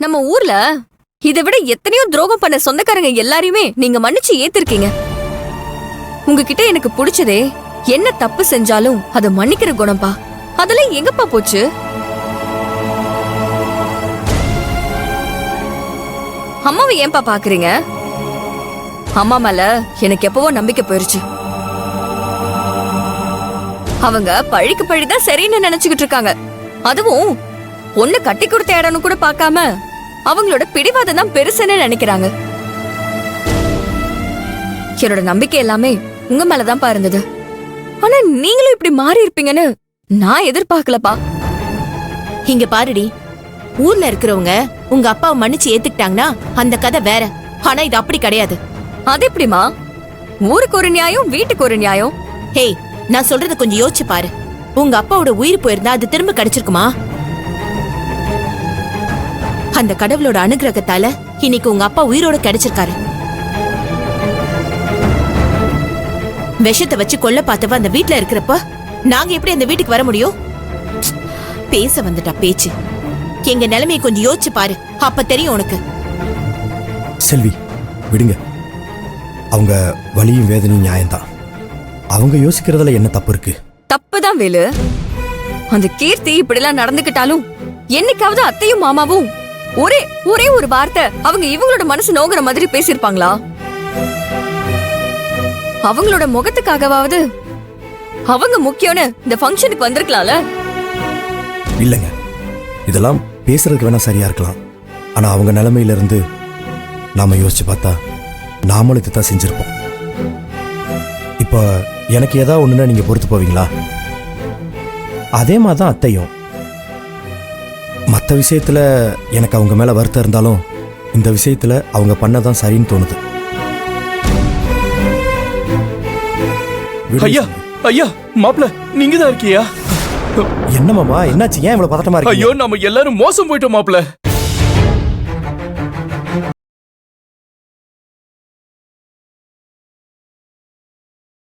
நம்ம ஊர்ல இதை விட எத்தனையோ துரோகம் பண்ண சொந்தக்காரங்க எல்லாரையுமே நீங்க மன்னிச்சு ஏத்திருக்கீங்க. உங்ககிட்ட எனக்கு பிடிச்சதே என்ன தப்பு செஞ்சாலும் அதை மன்னிக்கிற குணம்பா. அதெல்லாம் எங்கப்பா போச்சு? அம்மாவை ஏன்பா பாக்குறீங்க? அம்மா மேல எனக்கு எப்பவோ நம்பிக்கை போயிருச்சு. அவங்க பழிக்கு பழிதான் சரின்னு நினைச்சுக்கிட்டு இருக்காங்க. அதுவும் பொண்ணு கட்டி கொடுத்த இடம்னு கூட பார்க்காம அவங்களோட பிடிவாதம் தான் பெருசுன்னு நினைக்கிறாங்க. என்னோட நம்பிக்கை எல்லாமே உங்க மேலதான் இருந்தது. ஆனா நீங்களும் இப்படி மாறி இருப்பீங்கன்னு நான் எதிர்பார்க்கலப்பா. இங்க பாருடி, ஊர்ல இருக்கிறவங்க உங்க அப்பாவை மன்னிச்சு ஏத்துக்கிட்டாங்கன்னா அந்த கதை வேற. ஆனா இது அப்படி கிடையாது. அது எப்படிமா? ஊருக்கு ஒரு நியாயம், வீட்டுக்கு ஒரு நியாயம். ஹேய், நான் சொல்றத கொஞ்சம் யோசிச்சு பாரு. உங்க அப்பாவோட உயிர் போயிருந்தா அது திரும்ப கிடைச்சிருக்குமா? அந்த கடவுளோட அனுகிரகத்தால இன்னைக்கு உங்க அப்பா உயிரோட கிடைச்சிருக்காரு. விஷத்தை வச்சு கொல்ல பார்த்தவ அந்த வீட்ல இருக்கிறப்ப நாங்க எப்படி அந்த வீட்டுக்கு வர முடியும்? பேச வந்துட்டா பேச்சு. எங்க நிலைமையை கொஞ்சம் யோசிச்சு பாரு, அப்ப தெரியும் உனக்கு. செல்வி, விடுங்க. அவங்க வலியும் வேதனையும் நியாயம்தான். அவங்க யோசிக்கிறதுல என்ன தப்பு இருக்கு? தப்புதான் வேலு. அந்த கீர்த்தி இப்படிலாம் நடந்துகிட்டாலும் என்னைக்காவது அத்தையும் மாமாவும் ஒரே ஒரு வார்த்தை அவங்க இவங்களோட மனசு நோங்குற மாதிரி பேசிருப்பாங்களா? அவங்களோட முகத்துக்காகவாவது அவங்க முக்கியம்னு இந்த ஃபங்க்ஷனுக்கு வந்திருக்கலாம்ல? இல்லைங்க, இதெல்லாம் பேசுறதுக்கு வேணா சரியா இருக்கலாம். ஆனா அவங்க நிலைமையில இருந்து நாம யோசிச்சு பார்த்தா நாமளும் இதுதான் செஞ்சிருப்போம். இப்ப எனக்கு ஏதாவது ஒண்ணுன்னா நீங்க பொறுத்து போவீங்களா? அதே மாதிரிதான் அத்தையும். மற்ற விஷயத்துல எனக்கு அவங்க மேல வருத்தம் இருந்தாலும் இந்த விஷயத்துல அவங்க பண்ணதான் சரின்னு தோணுது. ஐயா, ஐயா, மாப்ள நீங்க தான் இருக்கியா? என்ன மாமா, என்னாச்சு? ஏன் இவ்வளவு பதட்டமா இருக்கு? ஐயோ, நம்ம எல்லாரும் மோசம் போயிட்டோம் மாப்ள.